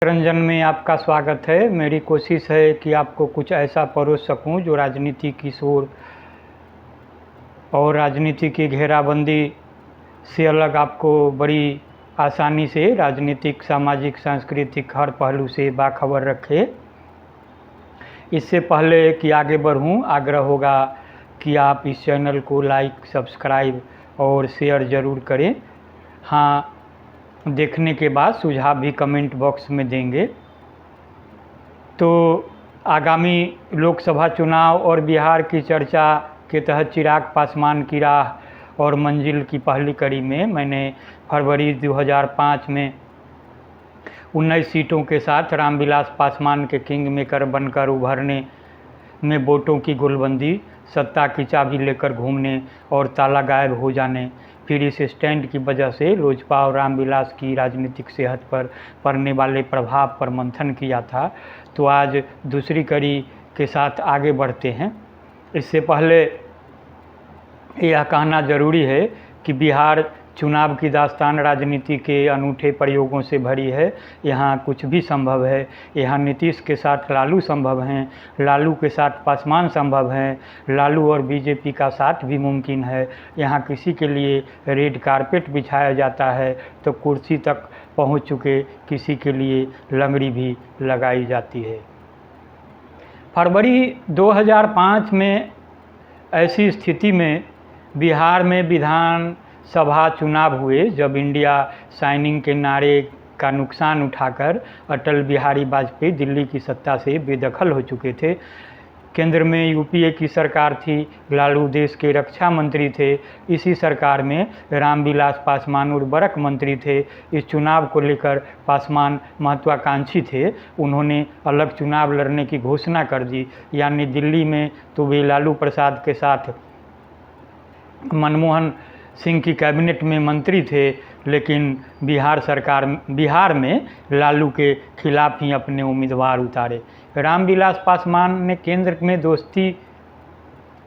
रंजन में आपका स्वागत है। मेरी कोशिश है कि आपको कुछ ऐसा परोस सकूं जो राजनीति की शोर और राजनीति की घेराबंदी से अलग आपको बड़ी आसानी से राजनीतिक, सामाजिक, सांस्कृतिक हर पहलू से बाखबर रखे। इससे पहले कि आगे बढ़ूं, आग्रह होगा कि आप इस चैनल को लाइक, सब्सक्राइब और शेयर ज़रूर करें। हाँ, देखने के बाद सुझाव भी कमेंट बॉक्स में देंगे। तो आगामी लोकसभा चुनाव और बिहार की चर्चा के तहत चिराग पासवान की राह और मंजिल की पहली कड़ी में मैंने फरवरी 2005 में 19 सीटों के साथ रामविलास पासवान के किंग मेकर बनकर उभरने में वोटों की गोलबंदी, सत्ता की चाबी लेकर घूमने और ताला गायब हो जाने, फिर इस स्टैंड की वजह से लोजपा और रामविलास की राजनीतिक सेहत पर पड़ने वाले प्रभाव पर मंथन किया था। तो आज दूसरी कड़ी के साथ आगे बढ़ते हैं। इससे पहले यह कहना ज़रूरी है कि बिहार चुनाव की दास्तान राजनीति के अनूठे प्रयोगों से भरी है। यहाँ कुछ भी संभव है। यहाँ नीतीश के साथ लालू संभव हैं, लालू के साथ पासवान संभव हैं, लालू और बीजेपी का साथ भी मुमकिन है। यहाँ किसी के लिए रेड कारपेट बिछाया जाता है तो कुर्सी तक पहुँच चुके किसी के लिए लंगड़ी भी लगाई जाती है। फरवरी 2005 में ऐसी स्थिति में बिहार में विधान सभा चुनाव हुए जब इंडिया शाइनिंग के नारे का नुकसान उठाकर अटल बिहारी वाजपेयी दिल्ली की सत्ता से बेदखल हो चुके थे। केंद्र में यूपीए की सरकार थी, लालू देश के रक्षा मंत्री थे। इसी सरकार में रामविलास पासवान उर्वरक मंत्री थे। इस चुनाव को लेकर पासवान महत्वाकांक्षी थे। उन्होंने अलग चुनाव लड़ने की घोषणा कर दी। यानी दिल्ली में तो वे लालू प्रसाद के साथ मनमोहन सिंह की कैबिनेट में मंत्री थे, लेकिन बिहार में लालू के खिलाफ ही अपने उम्मीदवार उतारे। रामविलास पासवान ने केंद्र में दोस्ती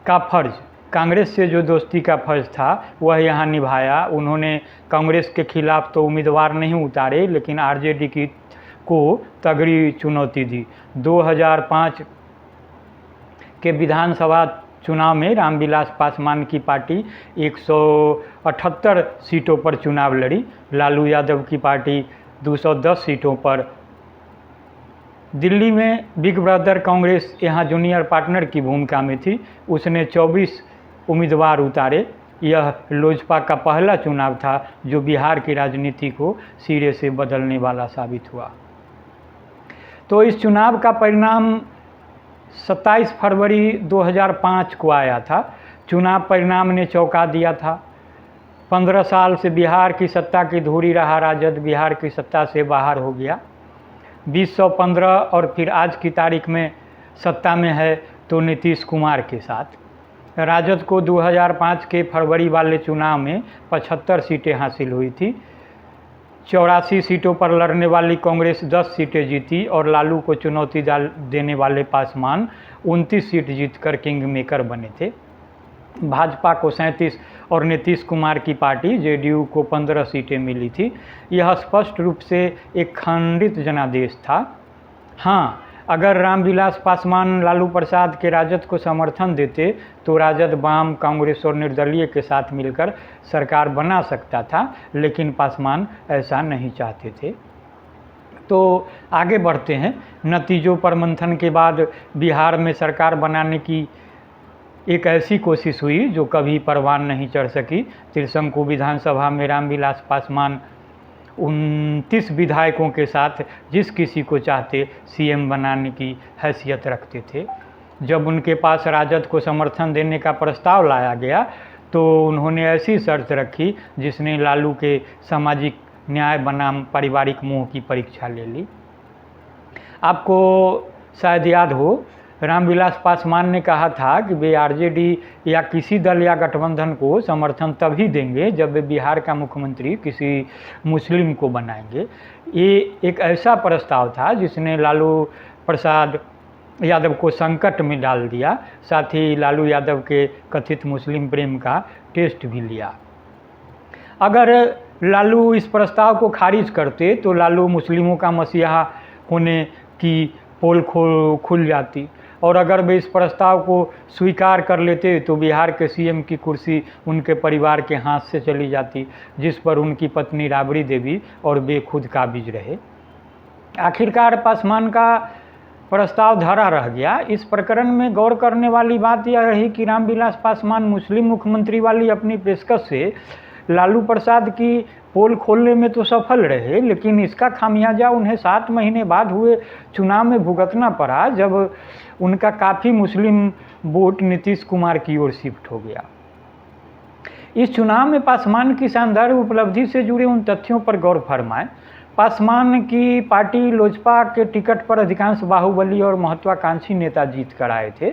का फर्ज, कांग्रेस से जो दोस्ती का फर्ज था वह यहाँ निभाया। उन्होंने कांग्रेस के खिलाफ तो उम्मीदवार नहीं उतारे, लेकिन आरजेडी को तगड़ी चुनौती दी। 2005 के विधानसभा चुनाव में रामविलास पासवान की पार्टी 178 सीटों पर चुनाव लड़ी। लालू यादव की पार्टी 210 सीटों पर। दिल्ली में बिग ब्रदर कांग्रेस यहाँ जूनियर पार्टनर की भूमिका में थी। उसने 24 उम्मीदवार उतारे। यह लोजपा का पहला चुनाव था जो बिहार की राजनीति को सिरे से बदलने वाला साबित हुआ। तो इस चुनाव का परिणाम 27 फरवरी 2005 को आया था। चुनाव परिणाम ने चौंका दिया था। 15 साल से बिहार की सत्ता की धूरी रहा राजद बिहार की सत्ता से बाहर हो गया। 2015 और फिर आज की तारीख में सत्ता में है तो नीतीश कुमार के साथ। राजद को 2005 के फरवरी वाले चुनाव में 75 सीटें हासिल हुई थी। 84 सीटों पर लड़ने वाली कांग्रेस 10 सीटें जीती और लालू को चुनौती देने वाले पासवान 29 सीट जीतकर किंग मेकर बने थे। भाजपा को 37 और नीतीश कुमार की पार्टी जेडीयू को 15 सीटें मिली थी। यह स्पष्ट रूप से एक खंडित जनादेश था। हाँ, अगर रामविलास पासवान लालू प्रसाद के राजद को समर्थन देते तो राजद वाम, कांग्रेस और निर्दलीय के साथ मिलकर सरकार बना सकता था, लेकिन पासवान ऐसा नहीं चाहते थे। तो आगे बढ़ते हैं। नतीजों पर मंथन के बाद बिहार में सरकार बनाने की एक ऐसी कोशिश हुई जो कभी परवान नहीं चढ़ सकी। त्रिशंकु विधानसभा में रामविलास पासवान 29 विधायकों के साथ जिस किसी को चाहते सीएम बनाने की हैसियत रखते थे। जब उनके पास राजद को समर्थन देने का प्रस्ताव लाया गया तो उन्होंने ऐसी शर्त रखी जिसने लालू के सामाजिक न्याय बनाम पारिवारिक मोह की परीक्षा ले ली। आपको शायद याद हो, रामविलास पासवान ने कहा था कि वे आरजेडी या किसी दल या गठबंधन को समर्थन तभी देंगे जब वे बिहार का मुख्यमंत्री किसी मुस्लिम को बनाएंगे। ये एक ऐसा प्रस्ताव था जिसने लालू प्रसाद यादव को संकट में डाल दिया, साथ ही लालू यादव के कथित मुस्लिम प्रेम का टेस्ट भी लिया। अगर लालू इस प्रस्ताव को खारिज करते तो लालू मुस्लिमों का मसीहा होने की पोल खुल जाती, और अगर वे इस प्रस्ताव को स्वीकार कर लेते तो बिहार के सीएम की कुर्सी उनके परिवार के हाथ से चली जाती, जिस पर उनकी पत्नी राबड़ी देवी और वे खुद काबिज रहे। आखिरकार पासवान का प्रस्ताव धरा रह गया। इस प्रकरण में गौर करने वाली बात यह रही कि रामविलास पासवान मुस्लिम मुख्यमंत्री वाली अपनी पेशकश से लालू प्रसाद की पोल खोलने में तो सफल रहे, लेकिन इसका खामियाजा उन्हें 7 महीने बाद हुए चुनाव में भुगतना पड़ा, जब उनका काफ़ी मुस्लिम वोट नीतीश कुमार की ओर शिफ्ट हो गया। इस चुनाव में पासवान की शानदार उपलब्धि से जुड़े उन तथ्यों पर गौर फरमाएं। पासवान की पार्टी लोजपा के टिकट पर अधिकांश बाहुबली और महत्वाकांक्षी नेता जीत कर आए थे।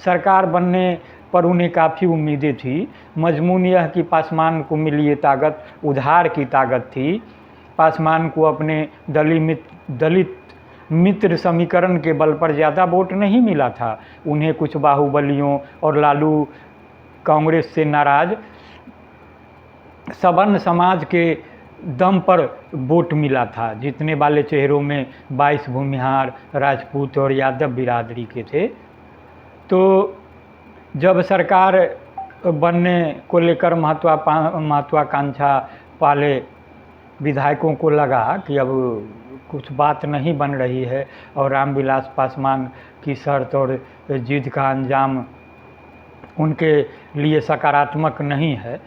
सरकार बनने पर उन्हें काफ़ी उम्मीदें थी। मजमून यह कि पासवान को मिली ये ताकत उधार की ताकत थी। पासवान को अपने दलित मित्र समीकरण के बल पर ज़्यादा वोट नहीं मिला था। उन्हें कुछ बाहुबलियों और लालू कांग्रेस से नाराज सवर्ण समाज के दम पर वोट मिला था। जीतने वाले चेहरों में 22 भूमिहार, राजपूत और यादव बिरादरी के थे। तो जब सरकार बनने को लेकर महत्वाकांक्षा वाले विधायकों को लगा कि अब कुछ बात नहीं बन रही है और रामविलास पासवान की शर्त और जिद का अंजाम उनके लिए सकारात्मक नहीं है,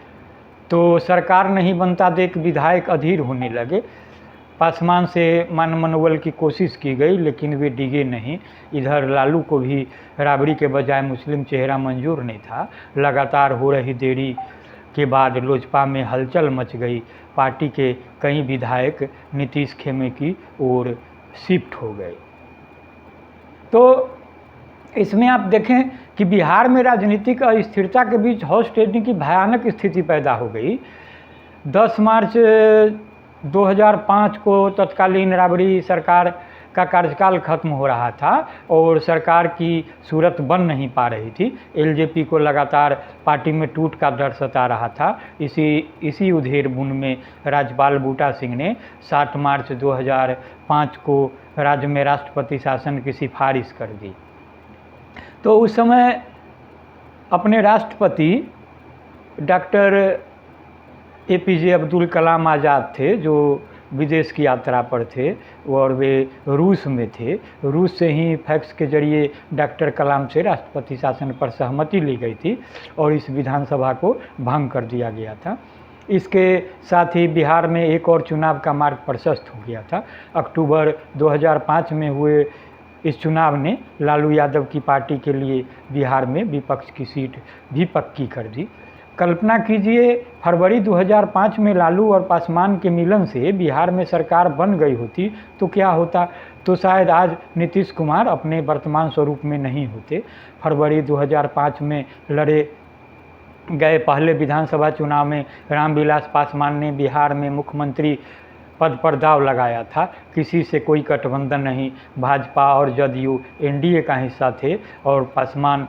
तो सरकार नहीं बनता देख विधायक अधीर होने लगे। पासवान से मनोबल की कोशिश की गई, लेकिन वे डिगे नहीं। इधर लालू को भी राबड़ी के बजाय मुस्लिम चेहरा मंजूर नहीं था। लगातार हो रही देरी के बाद लोजपा में हलचल मच गई। पार्टी के कई विधायक नीतीश खेमे की ओर शिफ्ट हो गए। तो इसमें आप देखें कि बिहार में राजनीतिक अस्थिरता के बीच हॉर्स ट्रेडिंग की भयानक स्थिति पैदा हो गई। 10 मार्च 2005 को तत्कालीन राबड़ी सरकार का कार्यकाल खत्म हो रहा था और सरकार की सूरत बन नहीं पा रही थी। एलजेपी को लगातार पार्टी में टूट का डर सता रहा था। इसी उधेड़-बुन में राज्यपाल बूटा सिंह ने 7 मार्च 2005 को राज्य में राष्ट्रपति शासन की सिफारिश कर दी। तो उस समय अपने राष्ट्रपति डॉक्टर एपीजे अब्दुल कलाम आज़ाद थे, जो विदेश की यात्रा पर थे और वे रूस में थे। रूस से ही फैक्स के जरिए डॉक्टर कलाम से राष्ट्रपति शासन पर सहमति ली गई थी और इस विधानसभा को भंग कर दिया गया था। इसके साथ ही बिहार में एक और चुनाव का मार्ग प्रशस्त हो गया था। अक्टूबर 2005 में हुए इस चुनाव ने लालू यादव की पार्टी के लिए बिहार में विपक्ष की सीट भी पक्की कर दी। कल्पना कीजिए, फरवरी 2005 में लालू और पासवान के मिलन से बिहार में सरकार बन गई होती तो क्या होता? तो शायद आज नीतीश कुमार अपने वर्तमान स्वरूप में नहीं होते। फरवरी 2005 में लड़े गए पहले विधानसभा चुनाव में रामविलास पासवान ने बिहार में मुख्यमंत्री पद पर दांव लगाया था। किसी से कोई गठबंधन नहीं, भाजपा और जदयू एनडीए का हिस्सा थे और पासवान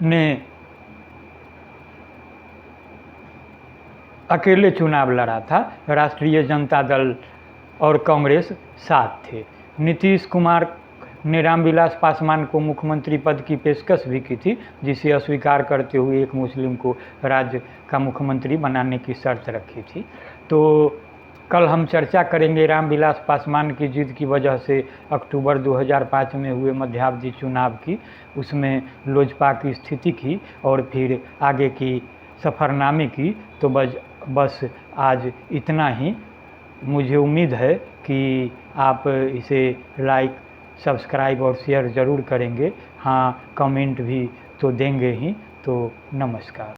ने अकेले चुनाव लड़ा था। राष्ट्रीय जनता दल और कांग्रेस साथ थे। नीतीश कुमार ने रामविलास पासवान को मुख्यमंत्री पद की पेशकश भी की थी, जिसे अस्वीकार करते हुए एक मुस्लिम को राज्य का मुख्यमंत्री बनाने की शर्त रखी थी। तो कल हम चर्चा करेंगे रामविलास पासवान की जिद की वजह से अक्टूबर 2005 में हुए मध्यावधि चुनाव की, उसमें लोजपा की स्थिति की और फिर आगे की सफ़रनामे की। तो बस आज इतना ही। मुझे उम्मीद है कि आप इसे लाइक, सब्सक्राइब और शेयर ज़रूर करेंगे। हाँ, कमेंट भी तो देंगे ही। तो नमस्कार।